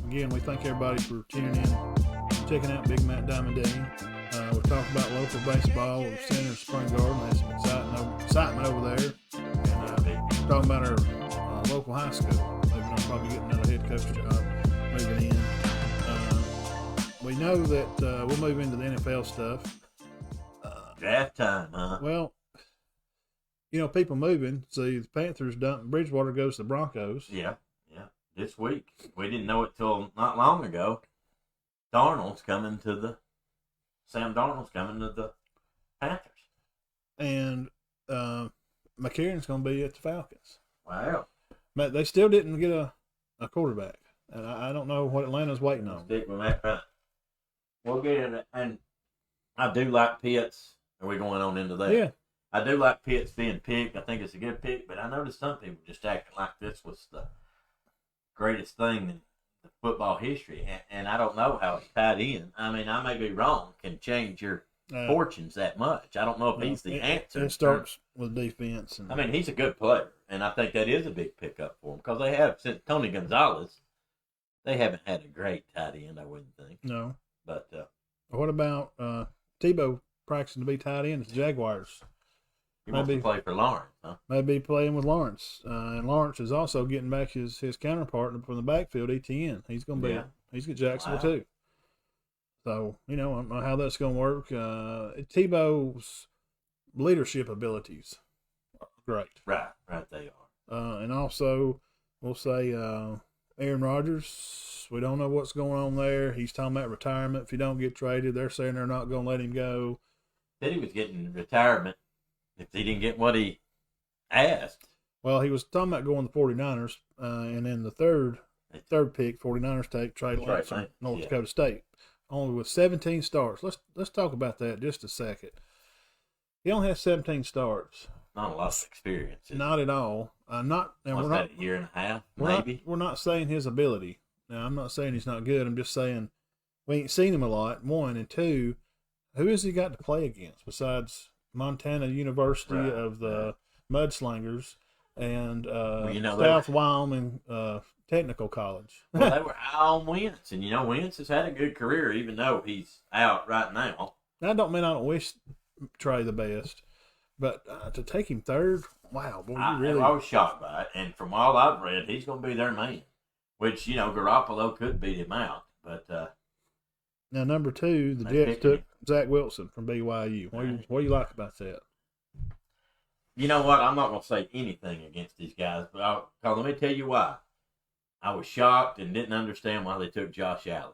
Again, we thank everybody for tuning in, checking out Big Matt Diamond Day. We're talking about local baseball with Center Spring Garden. There's some excitement over there. And talking about our local high school. Maybe I'm probably getting another head coach job moving in. We know that we'll move into the NFL stuff. Draft time, huh? Well, people moving. See, the Panthers dump. Bridgewater goes to the Broncos. Yeah. This week. We didn't know it till not long ago. Sam Darnold's coming to the Panthers. And McCarron's going to be at the Falcons. Wow. But they still didn't get a quarterback. And I don't know what Atlanta's waiting on. Stick with Matt Ryan. We'll get in it. And I do like Pitts. Are we going on into that? Yeah. I do like Pitts being picked. I think it's a good pick. But I noticed some people just acting like this was the greatest thing in the football history. And I don't know how it's tied in. I mean, I may be wrong. Can change your fortunes that much. I don't know if he's the answer. It starts with defense. I mean, he's a good player. And I think that is a big pickup for him. Because they have, since Tony Gonzalez, they haven't had a great tight end, I wouldn't think. No. But what about Tebow practicing to be tight end at the Jaguars? He wants to play for Lawrence, huh? Maybe playing with Lawrence. And Lawrence is also getting back his counterpart from the backfield, ETN. He's going to be he's got Jacksonville too. So, I don't know how that's going to work. Tebow's leadership abilities are great. Right they are. And also, we'll say Aaron Rodgers, we don't know what's going on there. He's talking about retirement. If he don't get traded, they're saying they're not going to let him go. Said he was getting retirement if he didn't get what he asked. Well, he was talking about going to the 49ers, and then the third pick, 49ers take Trey Lance from North Dakota State, only with 17 starts. Let's talk about that just a second. He only has 17 starts. Not a lot of experience. Not at all. We're not a year and a half, maybe? We're not saying his ability. Now, I'm not saying he's not good. I'm just saying we ain't seen him a lot, one. And two, who has he got to play against besides Montana University of the Mudslingers and South Wyoming Technical College? Well, they were high on Wentz. And, Wentz has had a good career even though he's out right now. That don't mean I don't wish Trey the best. But to take him third, wow, boy, I was shocked by it. And from all I've read, he's going to be their man. Which, Garoppolo could beat him out. But now, number two, the Jets took Zach Wilson from BYU. What do you like about that? You know what? I'm not going to say anything against these guys. But let me tell you why. I was shocked and didn't understand why they took Josh Allen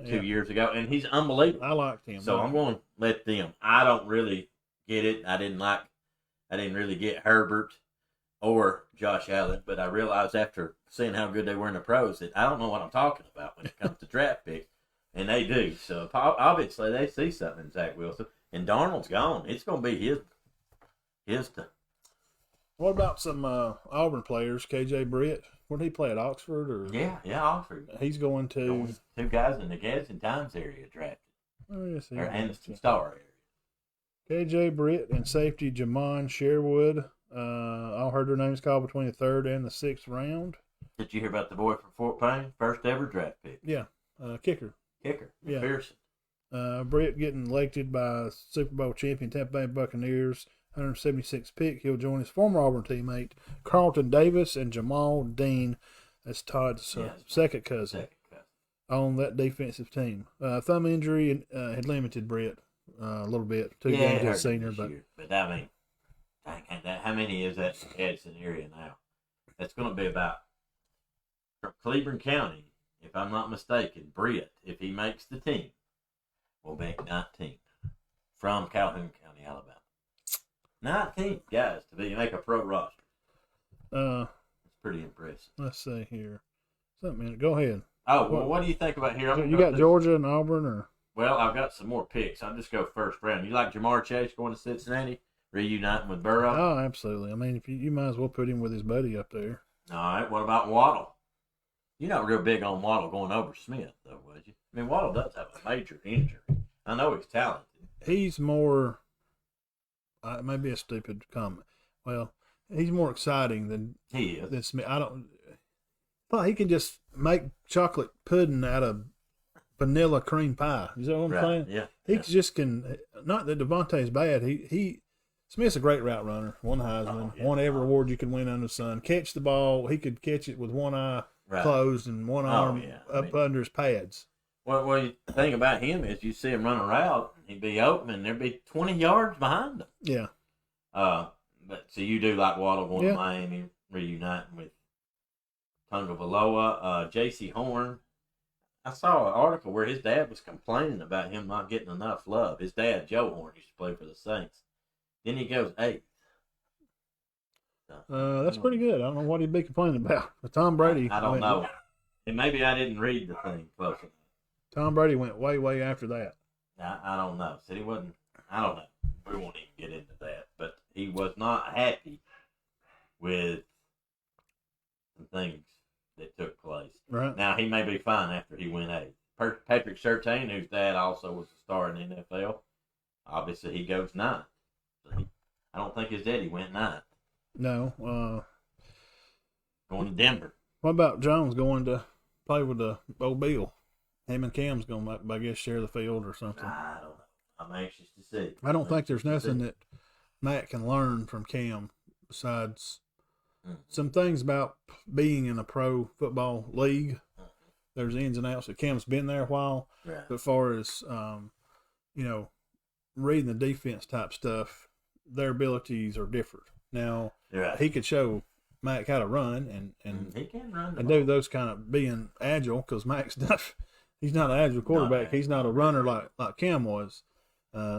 2 years ago. And he's unbelievable. I liked him. So I'm going to let them. I don't really get it. I didn't really get Herbert or Josh Allen, but I realized after seeing how good they were in the pros that I don't know what I'm talking about when it comes to draft picks, and they do. So obviously they see something in Zach Wilson, and Darnold's gone. It's going to be his time. What about some Auburn players? KJ Britt, where did he play at Oxford? Or yeah, Oxford. He's going to two guys in the Gadsden Times area drafted, and the Star area. KJ Britt and safety Jamon Sherwood. I heard their names called between the 3rd and the 6th round. Did you hear about the boy from Fort Payne? First ever draft pick. Yeah, kicker. Yeah. Pearson. Britt getting elected by Super Bowl champion Tampa Bay Buccaneers, 176 pick. He'll join his former Auburn teammate Carlton Davis and Jamal Dean. That's Todd's second cousin on that defensive team. Thumb injury had limited Britt a little bit. 2 games as senior, but I mean, how many is that in the Gadsden area now? That's going to be about from Cleveland County, if I'm not mistaken. Britt, if he makes the team, will make 19 from Calhoun County, Alabama. 19 guys to make a pro roster. It's pretty impressive. Let's see here. Go ahead. Oh, well, what do you think about here? You got Georgia and Auburn, or? Well, I've got some more picks. I'll just go first round. You like Jamar Chase going to Cincinnati, reuniting with Burrow? Oh, absolutely. I mean, if you might as well put him with his buddy up there. All right. What about Waddle? You're not real big on Waddle going over Smith, though, was you? I mean, Waddle does have a major injury. I know he's talented. He's more. It may be a stupid comment. Well, he's more exciting than he is. Than Smith. thought he could just make chocolate pudding out of vanilla cream pie. You know what I'm saying? Yeah. He just can. Not that Devontae's bad. He Smith's a great route runner. Won Heisman. Won every award you could win under the sun. Catch the ball. He could catch it with one eye closed and one arm up under his pads. Well, the thing about him is you see him run a route, he'd be open, and there'd be 20 yards behind him. Yeah. But so you do like Waddle going to Miami, reuniting with Tagovailoa, J.C. Horn. I saw an article where his dad was complaining about him not getting enough love. His dad, Joe Horn, used to play for the Saints. Then he goes 8th. That's pretty good. I don't know what he'd be complaining about. But Tom Brady. I don't know. And maybe I didn't read the thing close enough. Tom Brady went way, way after that. I don't know. Said he wasn't. I don't know. We won't even get into that. But he was not happy with the things that took place. Right. Now, he may be fine after he went 8th. Patrick Surtain, whose dad also was a star in the NFL, obviously he goes 9th. So I don't think his daddy went 9th. No. Going to Denver. What about Jones going to play with the old Bill? Him and Cam's going to, I guess, share the field or something. I don't know. I'm anxious to see. I don't think there's nothing that Matt can learn from Cam besides some things about being in a pro football league. There's ins and outs. Cam's been there a while. Right. But as far as, reading the defense type stuff, their abilities are different. Now, he could show Mac how to run and he can run and do those kind of being agile because Mac's not. He's not an agile quarterback. He's not a runner like Cam was.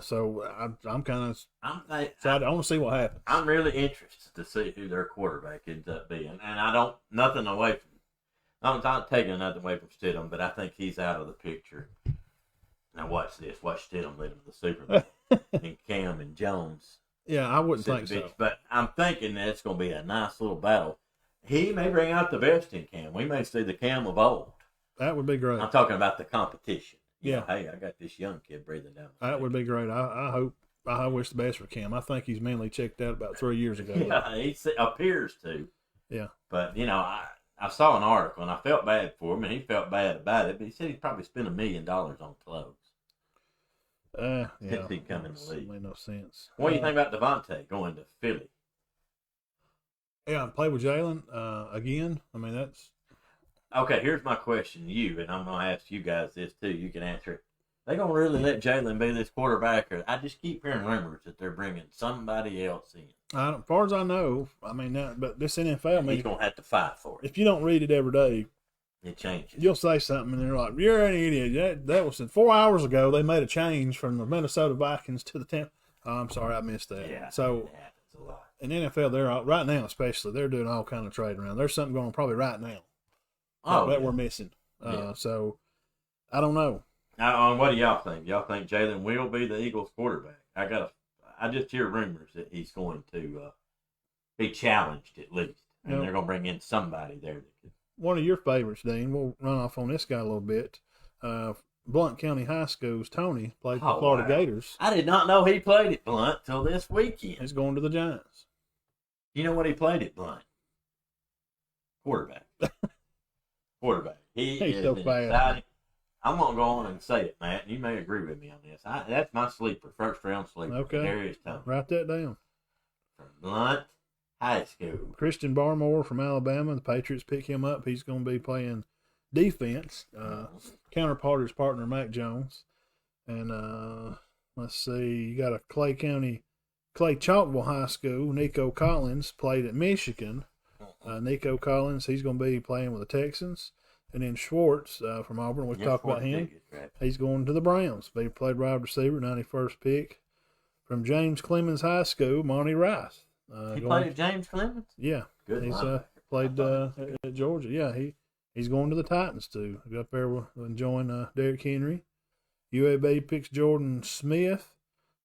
So I'm kind of excited. I want to see what happens. I'm really interested to see who their quarterback ends up being. And I'm not taking nothing away from Stidham, but I think he's out of the picture. Now watch this. Watch Stidham lead them to the Super Bowl. And Cam and Jones. Yeah, I wouldn't think so. But I'm thinking that it's going to be a nice little battle. He may bring out the best in Cam. We may see the Cam of old. That would be great. I'm talking about the competition. Yeah. Hey, I got this young kid breathing down. That would be great. I wish the best for Cam. I think he's mentally checked out about 3 years ago. Yeah, he appears to. Yeah. But, I saw an article, and I felt bad for him, and he felt bad about it, but he said he'd probably spend $1 million on clothes. Yeah. Since he come in the league. Made no sense. What do you think about Devontae going to Philly? Yeah, play with Jalen again. I mean, that's... Okay, here's my question to you, and I'm going to ask you guys this too. You can answer it. They going to really let Jalen be this quarterback? Or I just keep hearing rumors that they're bringing somebody else in. As far as I know, but this NFL, he's going to have to fight for it. If you don't read it every day, it changes. You'll say something, and they're like, "You're an idiot." That was 4 hours ago. They made a change from the Minnesota Vikings to the Tampa. Oh, I'm sorry, I missed that. Yeah, so it happens a lot. In NFL, they're right now, especially they're doing all kind of trade around. There's something going on probably right now. That we're missing. So I don't know. Now, what do y'all think? Y'all think Jalen will be the Eagles quarterback? I just hear rumors that he's going to be challenged at least, and they're going to bring in somebody there. One of your favorites, Dean. We'll run off on this guy a little bit. Blount County High School's Tony played for Florida Gators. I did not know he played at Blount till this weekend. He's going to the Giants. You know what he played at Blount? Quarterback. He's so fast. I'm going to go on and say it, Matt. You may agree with me on this. That's my sleeper, first round sleeper. Okay. Darius Tony. Write that down. From Blount High School. Christian Barmore from Alabama. The Patriots pick him up. He's going to be playing defense. Counterpart his partner, Mac Jones. And let's see, you got a Clay Chalkville High School. Nico Collins played at Michigan. Nico Collins, he's going to be playing with the Texans. And then Schwartz from Auburn, we talked about him. Right. He's going to the Browns. He played wide receiver, 91st pick. From James Clemens High School, Monty Rice. He played at James Clemens? Yeah. Good. He's played at Georgia. Yeah, he's going to the Titans, too. Go up there enjoying Derrick Henry. UAB picks Jordan Smith.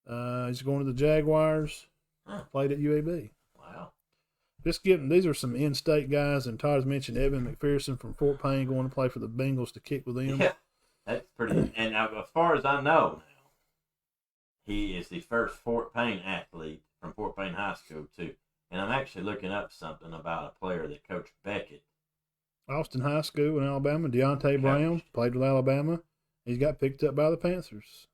He's going to the Jaguars. Played at UAB. Wow. These are some in-state guys, and Todd's mentioned Evan McPherson from Fort Payne going to play for the Bengals to kick with them. Yeah, that's pretty. And as far as I know now, he is the first Fort Payne athlete from Fort Payne High School, too. And I'm actually looking up something about a player that Coach Beckett Austin High School in Alabama. Deontay Brown played with Alabama. He's got picked up by the Panthers.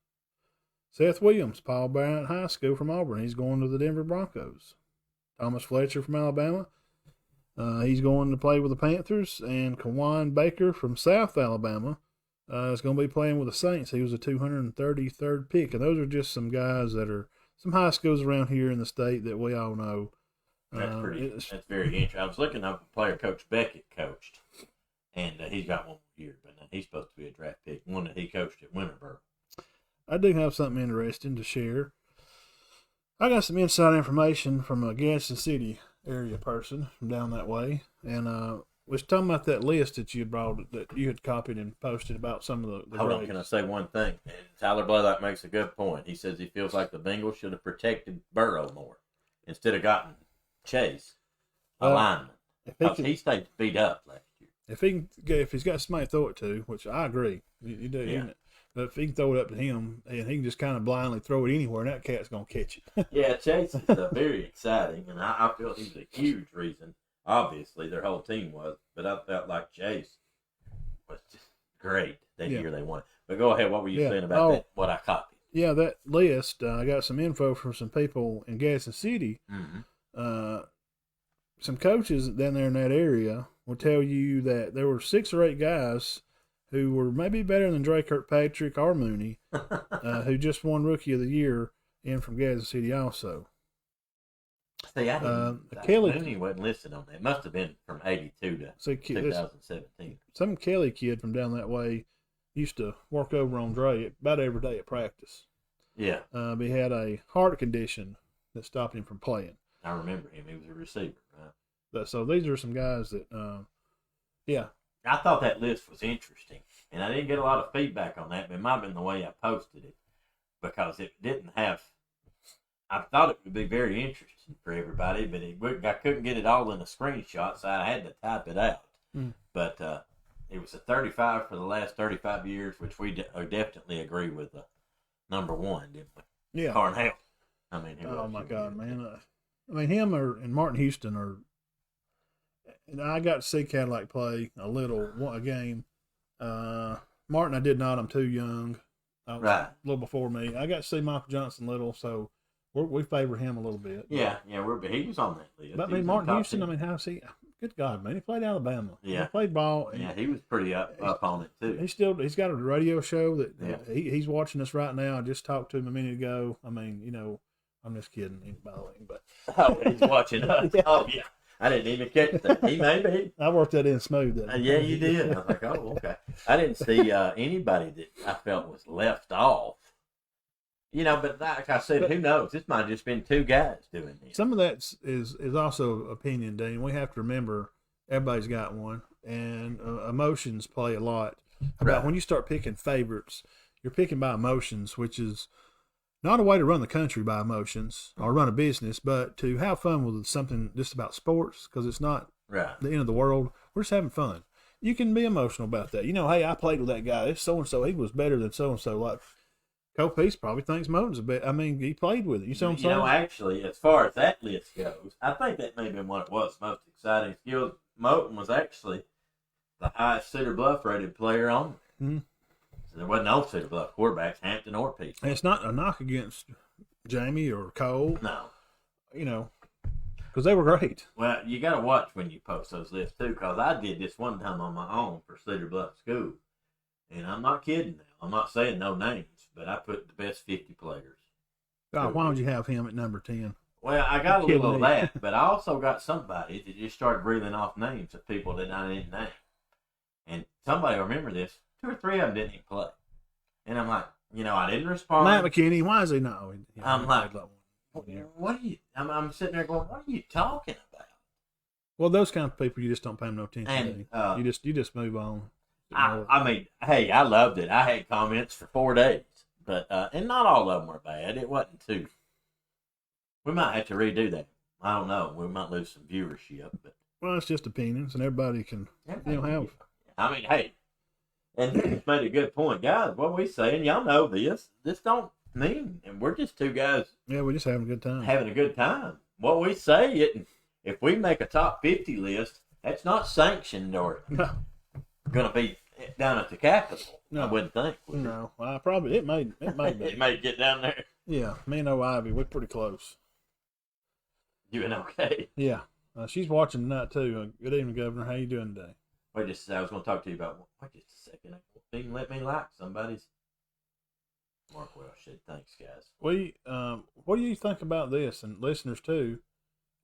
Seth Williams, Paul Bryant High School from Auburn. He's going to the Denver Broncos. Thomas Fletcher from Alabama. He's going to play with the Panthers. And Kawan Baker from South Alabama is going to be playing with the Saints. He was a 233rd pick. And those are just some guys that are some high schools around here in the state that we all know. That's very interesting. I was looking up a player Coach Beckett coached, and he's got one more year, but he's supposed to be a draft pick, one that he coached at Winterboro. I do have something interesting to share. I got some inside information from a Gadsden City area person from down that way, and was talking about that list that you had brought, that you had copied and posted about some of the Hold on, grades. can I say one thing? And Tyler Blaylock makes a good point. He says he feels like the Bengals should have protected Burrow more instead of gotten Chase alignment. Because he stayed beat up last year. If he's got somebody to throw it to, which I agree, you do. Yeah. But if he can throw it up to him, and he can just kind of blindly throw it anywhere, and that cat's gonna catch it. Yeah, Chase is very exciting, and I feel he's a huge reason. Obviously, their whole team was, but I felt like Chase was just great that year they won. But go ahead, what were you saying about that? What I copied? Yeah, that list. I got some info from some people in Gadsden City. Mm-hmm. Some coaches down there in that area will tell you that there were 6 or 8 guys who were maybe better than Dre Kirkpatrick or Mooney, who just won Rookie of the Year in from Gadsden City also. See, I didn't. Kelly Mooney wasn't listed on that. It must have been from 82 to 2017. Some Kelly kid from down that way used to work over on Dre about every day at practice. Yeah. But he had a heart condition that stopped him from playing. I remember him. He was a receiver, right? So these are some guys that, I thought that list was interesting, and I didn't get a lot of feedback on that, but it might have been the way I posted it, because it didn't have. I thought it would be very interesting for everybody, but I couldn't get it all in a screenshot, so I had to type it out. But it was a 35 for the last 35 years, which we definitely agree with the number one, didn't we? Yeah. Cornell. I mean, oh my God, man! Him and Martin Houston are. And I got to see Cadillac play a game. Martin, I did not. I'm too young. Right. A little before me. I got to see Michael Johnson little, so we favor him a little bit. Yeah. He was on that list. But Martin Houston, how's he? Good God, man! He played Alabama. Yeah. He played ball. Yeah, he was pretty up on it too. He's got a radio show that he's watching us right now. I just talked to him a minute ago. I mean, I'm just kidding, by the way. But he's watching us. Yeah. Oh yeah. I didn't even catch that. He may be. I worked that in smooth. Yeah, you did. I was like, oh, okay. I didn't see anybody that I felt was left off. But like I said, who knows? This might have just been 2 guys doing this. Some of that is also opinion, Dean. We have to remember everybody's got one, and emotions play a lot. About when you start picking favorites, you're picking by emotions, which is not a way to run the country by emotions or run a business, but to have fun with something just about sports, because it's not the end of the world. We're just having fun. You can be emotional about that. Hey, I played with that guy. It's so-and-so. He was better than so-and-so. Like, Cole Peace probably thinks Moton's a bit. He played with it. You see what I'm saying? Actually, as far as that list goes, I think that may have been what it was. Most exciting skills. Moton was actually the highest Cedar Bluff rated player on there. Mm-hmm. So there wasn't no Cedar Bluff quarterbacks, Hampton or Peace. And it's not a knock against Jamie or Cole. No. Because they were great. Well, you got to watch when you post those lists, too, because I did this one time on my own for Cedar Bluff School. And I'm not kidding now. I'm not saying no names, but I put the best 50 players. God, why would you have him at number 10? Well, I got a little of that, but I also got somebody that just started reeling off names of people that I didn't name. And somebody will remember this. 2 or 3 of them didn't even play. And I'm like, I didn't respond. Matt McKinney, why is he not? I'm like, what are you? I'm sitting there going, what are you talking about? Well, those kind of people, you just don't pay them no attention. And, you just move on. Hey, I loved it. I had comments for 4 days, but and not all of them were bad. It wasn't too. We might have to redo that. I don't know. We might lose some viewership, but it's just opinions, and everybody can have. I mean, hey, and he's made a good point, guys. What we saying, y'all know this. This don't mean, and we're just 2 guys. Yeah, we're just having a good time. Having a good time. What we say, if we make a top 50 list, That's not sanctioned or No, going to be down at the Capitol. No. I wouldn't think. Would it? no. I probably it may be. It may get down there. Yeah, me and old Ivy, we're pretty close. Doing okay. Yeah, she's watching tonight too. Good evening, Governor. How you doing today? Wait just a second. I was going to talk to you about. Wait just a second. You can let me like somebody's. Mark Welsh said, "Thanks, guys." What do you think about this, and listeners too?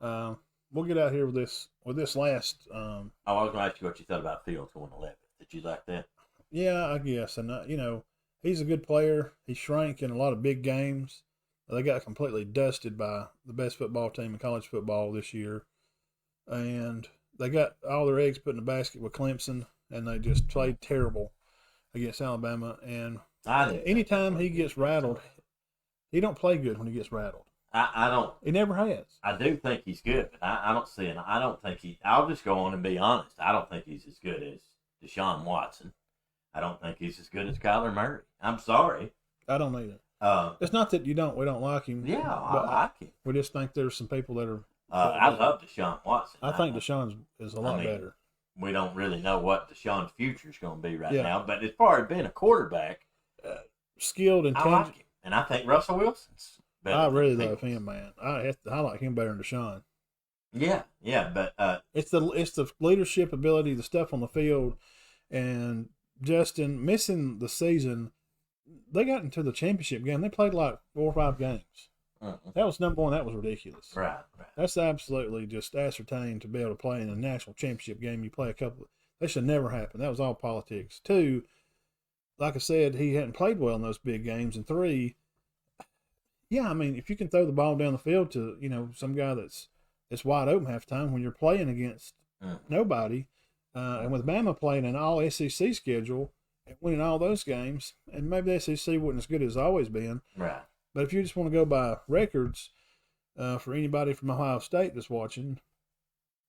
We'll get out here with this last. I was going to ask you what you thought about Fields going 11th. Did you like that? Yeah, I guess, and he's a good player. He shrank in a lot of big games. They got completely dusted by the best football team in college football this year, and they got all their eggs put in the basket with Clemson, and they just played terrible against Alabama. And anytime he gets rattled, he don't play good when he gets rattled. I don't. He never has. I do think he's good, but I don't see it. I don't think he. I'll just go on and be honest. I don't think he's as good as Deshaun Watson. I don't think he's as good as Kyler Murray. I'm sorry. I don't either. It's not that we don't like him. Yeah, I like him. We just think there's some people that are. I love Deshaun Watson. I think Deshaun is a lot better. We don't really know what Deshaun's future is going to be right Yeah. now, but as far as being a quarterback, skilled and I like him, and I think Russell Wilson's better. I really than love him, man. I like him better than Deshaun. Yeah, but It's the leadership ability, the stuff on the field, and Justin missing the season. They got into the championship game. They played like 4 or 5 games. That was number one. That was ridiculous. Right. That's absolutely just ascertained to be able to play in a national championship game. You play a couple. That should never happen. That was all politics. 2, like I said, he hadn't played well in those big games. And 3, yeah, I mean, if you can throw the ball down the field to some guy that's wide open half the time when you're playing against nobody, and with Bama playing an all SEC schedule and winning all those games, and maybe the SEC wasn't as good as it's always been. Right. But if you just want to go by records, for anybody from Ohio State that's watching,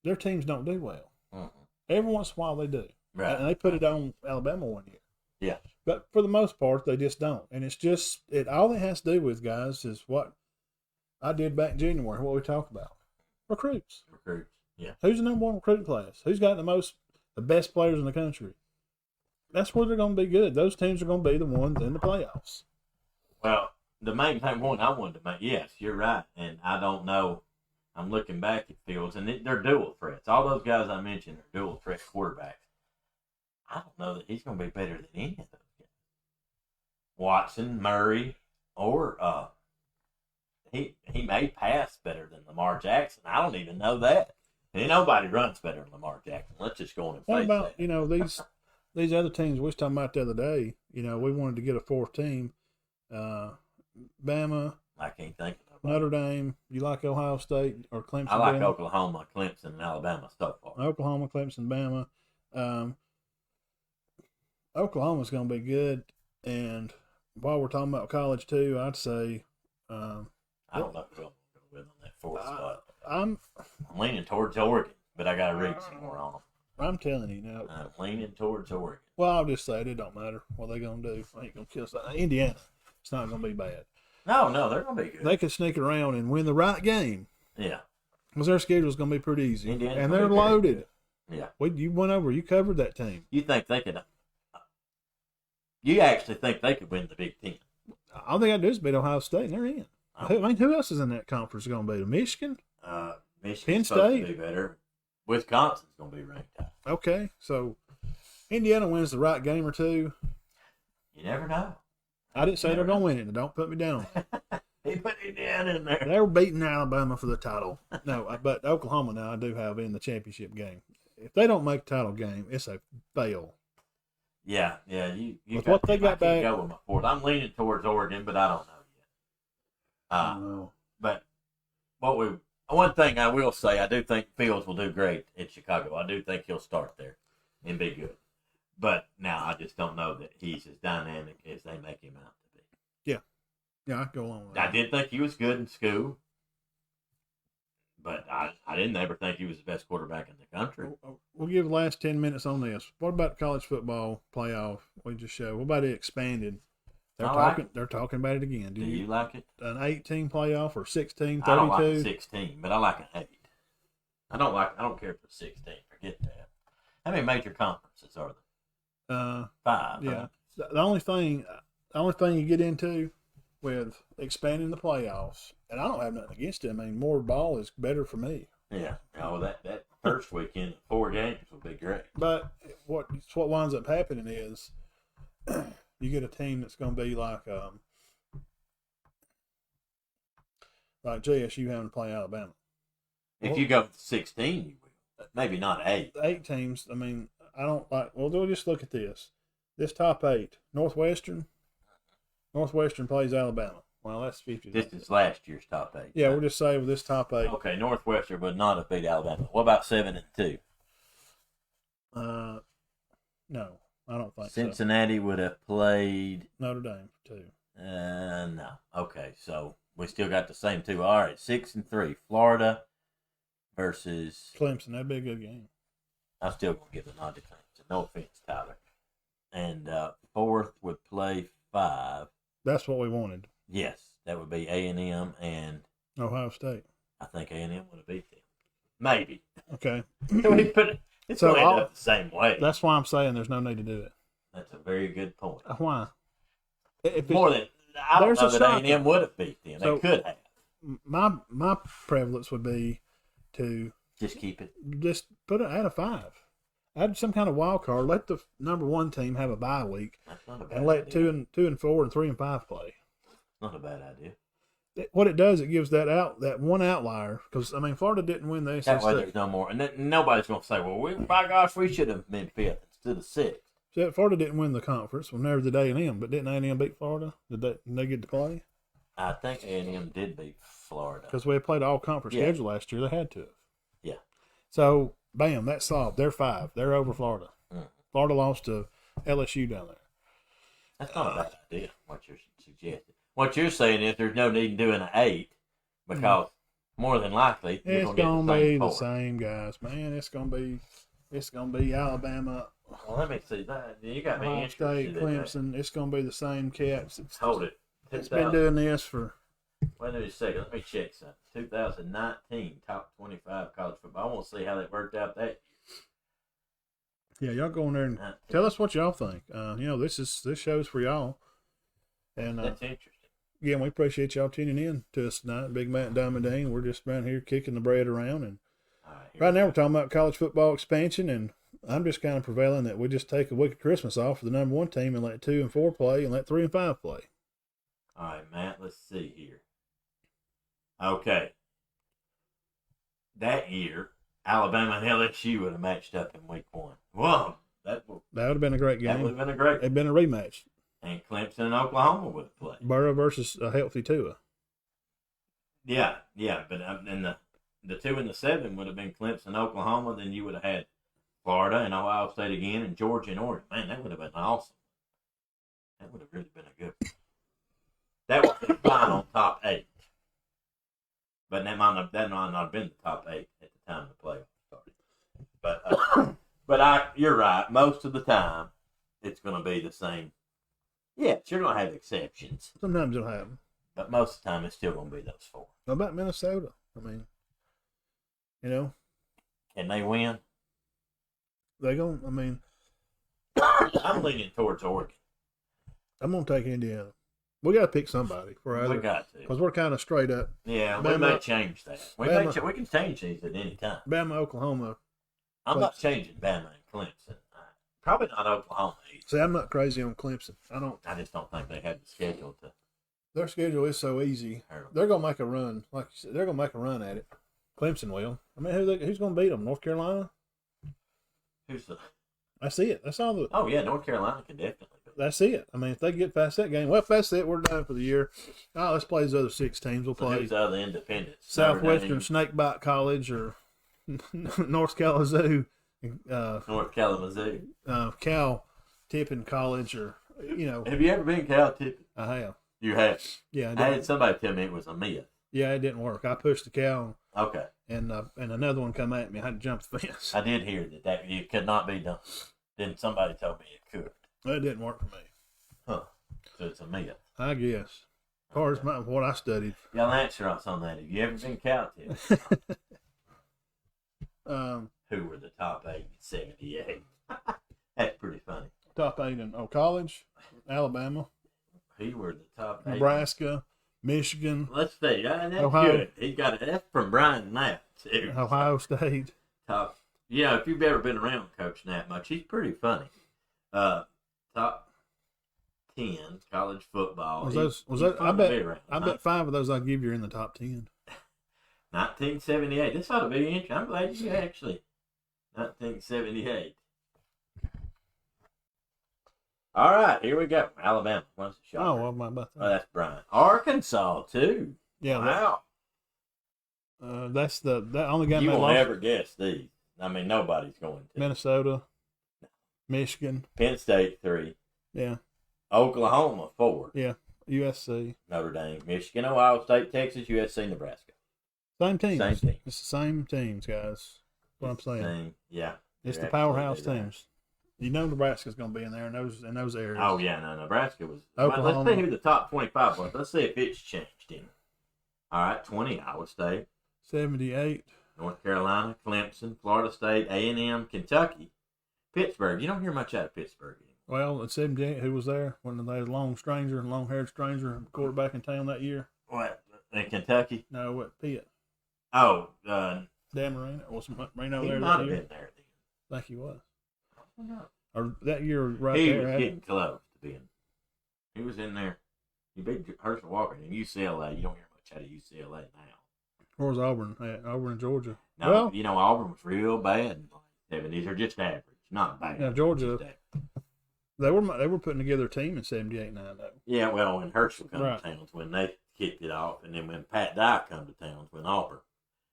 their teams don't do well. Every once in a while they do. Right. And they put it on Alabama one year. Yeah. But for the most part, they just don't. And it's just, all it has to do with, guys, is what I did back in January, what we talked about. Recruits. Yeah. Who's the number one recruiting class? Who's got the best players in the country? That's where they're going to be good. Those teams are going to be the ones in the playoffs. Well, the main thing I wanted to make, yes, you're right. And I don't know. I'm looking back at Fields, and they're dual threats. All those guys I mentioned are dual threat quarterbacks. I don't know that he's going to be better than any of those guys. Watson, Murray, or he may pass better than Lamar Jackson. I don't even know that. And nobody runs better than Lamar Jackson. Let's just go on and face What about, that. these other teams we was talking about the other day? We wanted to get a 4th team. Bama, I can't think of it. Notre Dame. You like Ohio State or Clemson? I like Bama? Oklahoma, Clemson, and Alabama so far. Oklahoma, Clemson, Bama. Oklahoma's going to be good. And while we're talking about college too, I'd say I don't know who I'm going to go with on that 4th spot. I'm leaning towards Oregon, but I got to read some more on them. I'm telling you now. I'm leaning towards Oregon. Well, I'll just say it don't matter what they're going to do. I ain't going to kill something. Indiana, it's not going to be bad. No, they're going to be good. They could sneak around and win the right game. Yeah. Because their schedule's going to be pretty easy. Indiana's and gonna they're be very loaded. good. Yeah. You covered that team. You think they could? You actually think they could win the Big Ten? All they got to do is beat Ohio State, and they're in. Who else is in that conference going to beat them? Michigan? Michigan's Penn supposed State? to be better. Wisconsin's going to be ranked high. Okay, so Indiana wins the right game or two. You never know. I didn't say they're going to win it. Don't put me down. He put Indiana in there. They were beating Alabama for the title. No, but Oklahoma now I do have in the championship game. If they don't make the title game, it's a fail. Yeah. You With got what they got back- go with my 4th. I'm leaning towards Oregon, but I don't know yet. But one thing I will say, I do think Fields will do great at Chicago. I do think he'll start there and be good. But now I just don't know that he's as dynamic as they make him out to be. Yeah, I go along with that. I did think he was good in school, but I didn't ever think he was the best quarterback in the country. We'll give the last 10 minutes on this. What about college football playoff we just showed? What about it expanded? They're talking about it again. Do you like it? An 18 playoff or 16, 32? I don't like 16, but I like an 8. I don't care for 16 or forget that. How many major conferences are there? 5. Yeah. Huh? The only thing you get into with expanding the playoffs, and I don't have nothing against it. I mean, more ball is better for me. Yeah. Oh, that first weekend, 4 games would be great. But what winds up happening is you get a team that's going to be like JSU having to play Alabama. If you go to 16, you will. Maybe not 8. 8 teams. I mean, I don't like. Well, we'll just look at this. This top 8, Northwestern plays Alabama. Well, that's 50. This is last year's top 8. Yeah, we'll just say with this top 8. Okay, Northwestern would not have beat Alabama. What about 7 and 2? No, I don't think Cincinnati would have played Notre Dame too. No. Okay, so we still got the same 2. All right, 6 and 3. Florida versus Clemson. That'd be a good game. I'm still gonna give the nod to Clemson. No offense, Tyler. And 4th would play 5. That's what we wanted. Yes, that would be A&M, and Ohio State. I think A&M would have beat them. Maybe. Okay. We put it. It's So going to end up the same way. That's why I'm saying there's no need to do it. That's a very good point. Why? If More than I don't there's know a that shot. A&M would have beat them. So- They could have. my prevalence would be to Just keep it. just put it at a 5. Add some kind of wild card. Let the number 1 team have a bye week, That's not a bad and let idea. 2 and 4 and 3 and 5 play. Not a bad idea. What it does, it gives that one outlier, because I mean Florida didn't win the That way SEC. there's no more. And then nobody's going to say, well, by gosh, we should have been 5th instead of 6th. So Florida didn't win the conference. Well, never did A&M, but didn't A&M beat Florida? Did they get to play? I think A&M did beat Florida. Because we had played all conference Yeah. schedule last year. They had to have. Yeah. So, bam, that's solved. They're 5. They're over Florida. Mm. Florida lost to LSU down there. That's not a bad idea, what you're suggesting. What you're saying is there's no need in doing an 8 because more than likely you're It's going to gonna get the be same the 4. same guys, man. It's gonna be Alabama, Well, let me see that. You got me Ohio interested State, in that. Clemson. It's gonna be the same cats. Hold it. It's been doing this for. Wait a second. Let me check something. 2019 top 25 college football. I want to see how that worked out that Yeah, y'all go in there and year. tell us what y'all think. This show's for y'all. And That's interesting. again, we appreciate y'all tuning in to us tonight. Big Matt and Diamond Dane. We're just around here kicking the bread around, and All right, here right we now go. we're talking about college football expansion, and I'm just kind of prevailing that we just take a week of Christmas off for the number 1 team and let 2 and 4 play and let 3 and 5 play. All right, Matt, let's see here. Okay. That year, Alabama and LSU would have matched up in week 1. Whoa, that would That would have been a great have game. been a great. It'd been a rematch. And Clemson and Oklahoma would have played. Burrow versus a healthy Tua. Yeah, but and the 2 and the 7 would have been Clemson, Oklahoma. Then you would have had Florida and Ohio State again, and Georgia and Oregon. Man, that would have been awesome. That would have really been a good one. That would have been fine on top 8. But that might not have been the top 8 at the time the playoffs started. But you're right. Most of the time, it's going to be the same. Yes, you're going to have exceptions, Sometimes it'll happen. but most of the time, it's still going to be those 4. What about Minnesota? I mean, Can they win? they going. I mean, I'm leaning towards Oregon. I'm gonna take Indiana. We got to pick somebody for We either got to. because we're kind of straight up. Yeah, we Bama- may change that. We can change these at any time. Bama, Oklahoma. I'm not changing Bama and Clemson. Probably not Oklahoma either. See, I'm not crazy on Clemson. I just don't think they have the schedule to Their schedule is so easy. hurdle. They're gonna make a run. Like you said, they're gonna make a run at it. Clemson will. I mean, who's gonna beat them? North Carolina. Who's the? I see it. That's all. Oh yeah, North Carolina can definitely. That's it. I mean, if they get past that game, well, if that's it, we're done for the year. Oh, let's play those other 6 teams. We'll So play who's the other independents? Southwestern Notre Dame, Snakebite College or North Kalamazoo, North Kalamazoo. Cal Tippin College, or Have you ever been Cal Tippin? I have. You have. Yeah, I had somebody tell me it was a myth. yeah, it didn't work. I pushed the Cal, Okay, and another one come at me. I had to jump the fence. I did hear that it could not be done. Then somebody told me it could. It didn't work for me. Huh? So it's a myth. I guess. As far as what I studied. Y'all answer us on that. Have you ever been Cal Tippin? who were the top 8 in 78. That's pretty funny. Top 8 in college, Alabama, Who were the top 8? Nebraska, Michigan, Let's see. That's Ohio. good. He got an F from Brian Knapp, too. Ohio State. Top. Yeah, if you've ever been around Coach Knapp much, he's pretty funny. Top 10 college football. Was that? I bet 5 of those I'll give you are in the top 10. 1978. This ought to be interesting. I'm glad you actually. 1978. All right, here we go. Alabama. What's the shot? Oh, what am I about that? Oh, that's Brian. Arkansas, too. Yeah, Wow. that's that only got You me will lost. never guess these. I mean, nobody's going to. Minnesota, Michigan, Penn State, 3. yeah, Oklahoma, 4. yeah, USC, Notre Dame, Michigan, Ohio State, Texas, USC, Nebraska. same teams. Same team. It's the same teams, guys. What I'm saying. Same. Yeah. It's You're the powerhouse absolutely right. teams. You know Nebraska's going to be in there in those areas. Oh, yeah, no, Nebraska was. Well, Oklahoma. let's see who the top 25 was. Let's see if it's changed in. All right, 20, Iowa State, 78. North Carolina, Clemson, Florida State, A&M, Kentucky, Pittsburgh. You don't hear much out of Pittsburgh anymore. Well, at 78, who was there when they had long-haired stranger, quarterback in town that year? What? In Kentucky? No, what, Pitt? Oh, Dan Marino. Was Marino he there might that have year? been there then. I think he was. I don't know. Or that year right He there. was had- getting close to being. He was in there. He beat Herschel Walker in UCLA. You don't hear much out of UCLA now. Where was Auburn? Auburn in Georgia. No, Well, you know, Auburn was real bad in the 70s. They're just average, not bad. Yeah, Georgia- Just average. they were putting together a team in 78 now, though. Yeah, well, when Herschel come Right. to town's when they kicked it off, and then when Pat Dye come to town's when Auburn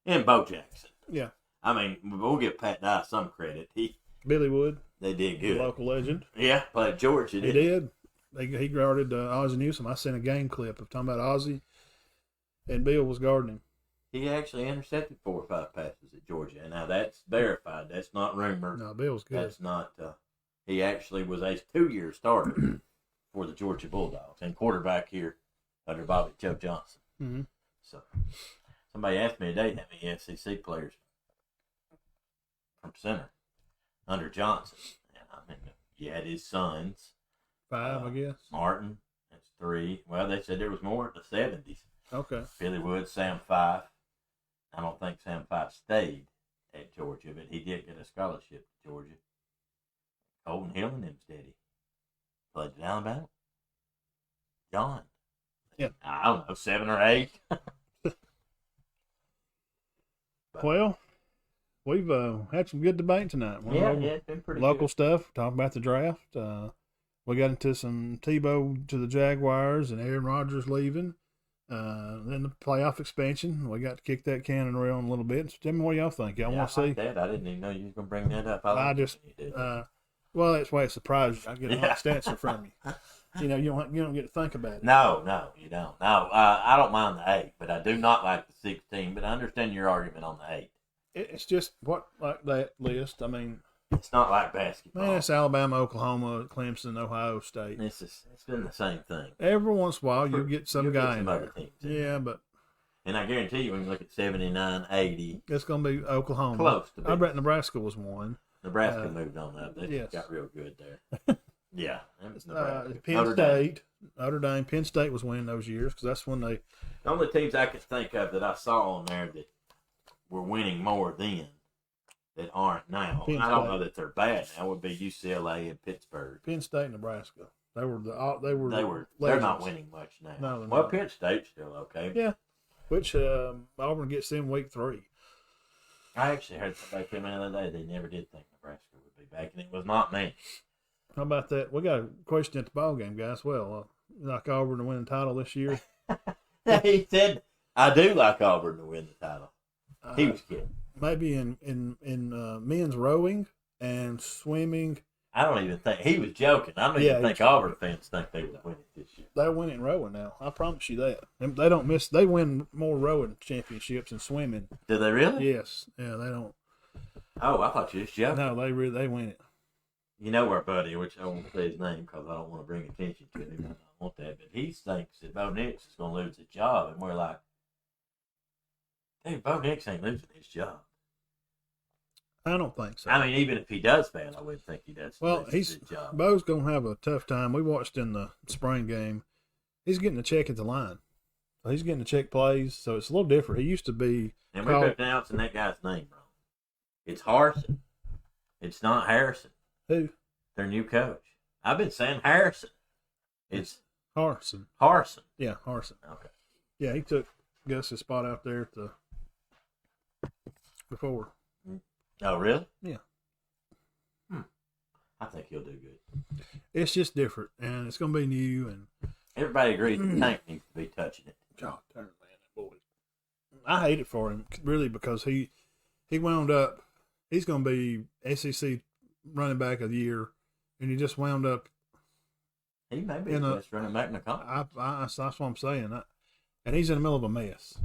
and Bo Jackson. Yeah. I mean, we'll give Pat Dye some credit. Billy Wood, They did good. local legend. Yeah, played Georgia. He did. He guarded Ozzie Newsome. I sent a game clip of talking about Ozzie, and Bill was guarding him. He actually intercepted 4 or 5 passes at Georgia, and now that's verified. That's not rumor. No, Bill was good. That's not. He actually was a 2-year starter for the Georgia Bulldogs and quarterback here under Bobby Joe Johnson. Mm-hmm. So, somebody asked me today how many SEC players from center under Johnson, and I mean, you had his sons, 5, I guess. Martin. That's 3. Well, they said there was more in the 70s. Okay. Billy Wood, Sam Fife. I don't think Sam Fife stayed at Georgia, but he did get a scholarship to Georgia. Colton Hill and him's daddy played at Alabama. John. Yeah. I don't know, 7 or 8. Well, we've had some good debate tonight. Went Yeah, over it's been pretty local good. stuff, talking about the draft. We got into some Tebow to the Jaguars and Aaron Rodgers leaving. Then the playoff expansion. We got to kick that can around a little bit. So tell me what y'all think. Y'all Yeah, want to I see? like that. I didn't even know you was going to bring that up. I like just, it when you did. well, that's why it surprises you. I get a lot of stats from you. You know, you don't get to think about it. No, you don't. No, I don't mind the 8, but I do not like the 16. But I understand your argument on the 8. It's just what like that list. I mean, It's not like basketball. man, it's Alabama, Oklahoma, Clemson, Ohio State. It's been the same thing. Every once in a while, you get some You'll get guy in some other there. teams in Yeah, there. but And I guarantee you, when you look at 79, 80, it's going to be Oklahoma. close to I being. bet Nebraska was one. Nebraska moved on up. They yes. got real good there. Yeah. that was Nebraska. Penn Notre Dame. State, Notre Dame. Penn State was winning those years because that's when they. The only teams I could think of that I saw on there that were winning more then that aren't now. Penn I don't State. know that they're bad now. Would be UCLA and Pittsburgh. Penn State, Nebraska. They were They're not legends. winning much now. No, they're well, not. Penn State's still okay. Yeah. Which Auburn gets in week 3. I actually heard somebody come in the other day. They never did think Nebraska would be back, and it was not me. How about that? We got a question at the ball game, guys. Well, like Auburn to win the title this year. He said, "I do like Auburn to win the title." He was kidding. Maybe in men's rowing and swimming. I don't even think he was joking. I don't Yeah, even think he was Auburn fans think they would win it this year. They win it in rowing now. I promise you that. And they don't miss. They win more rowing championships than swimming. Do they really? Yes. Yeah, they don't. Oh, I thought you was joking. No, they win it. You know our buddy, which I won't say his name because I don't want to bring attention to him. I don't want that, but he thinks that Bo Nix is going to lose his job, and we're like, dude, Bo Nix ain't losing his job. I don't think so. I mean, even if he does fail, I wouldn't think he does. Well, a he's good job. Bo's gonna have a tough time. We watched in the spring game. He's getting a check at the line. So he's getting to check plays, so it's a little different. He used to be And we're pronouncing that guy's name wrong. It's Harsin. It's not Harrison. who? Their new coach. I've been saying Harrison. It's Harsin. Harsin. Yeah, Harsin. Okay. Yeah, he took Gus's spot out there before. Oh, really? Yeah. I think he'll do good. It's just different, and it's gonna be new. And Everybody agrees the tank needs to be touching it. God darn, man, that boy. I hate it for him, really, because he wound up. He's gonna be SEC running back of the year, and he just wound up. He may be the best running back in the conference. That's what I'm saying. And he's in the middle of a mess.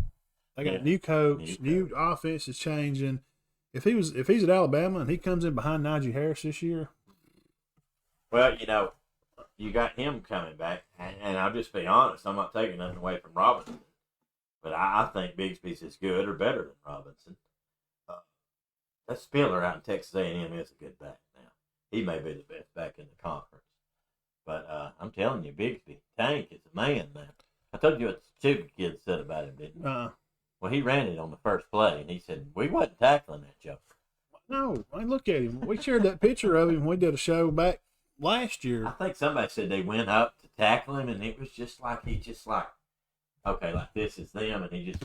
They got a new coach, new offense is changing. If he's at Alabama and he comes in behind Najee Harris this year, well, you got him coming back, and I'll just be honest. I'm not taking nothing away from Robinson, but I think Bigsby's as good or better than Robinson. That Spiller out in Texas A&M is a good back now. He may be the best back in the conference. But I'm telling you, Bigsby, Tank is a man now. I told you what the Sugar kid said about him, didn't I? Well, he ran it on the first play, and he said, we wasn't tackling that joker. No, I mean, look at him. We shared that picture of him when we did a show back last year. I think somebody said they went up to tackle him, and it was just like, okay, like this is them, and he just...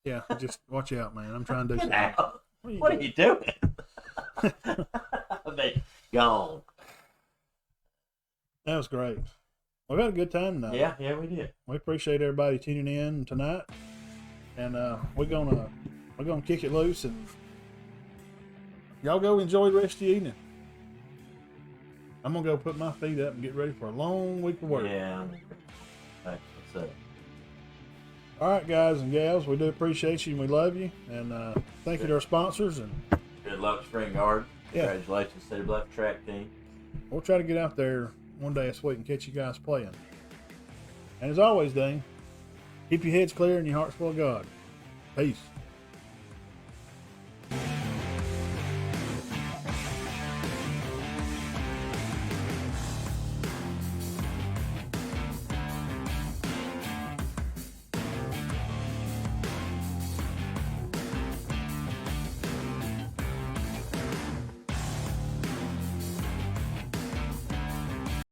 Yeah, just watch out, man. I'm trying to do something. Out. What are you doing? I mean, gone. That was great. We had a good time tonight. Yeah, we did. We appreciate everybody tuning in tonight, and we're gonna kick it loose, and y'all go enjoy the rest of the evening. I'm gonna go put my feet up and get ready for a long week of work. Yeah. That's what's up. All right, guys and gals, we do appreciate you and we love you, and thank you to our sponsors, and Good luck, Spring Garden. Yeah. Congratulations to the Bluff track team. we'll try to get out there one day this week and catch you guys playing. And as always, Dane, keep your heads clear and your hearts full of God. Peace.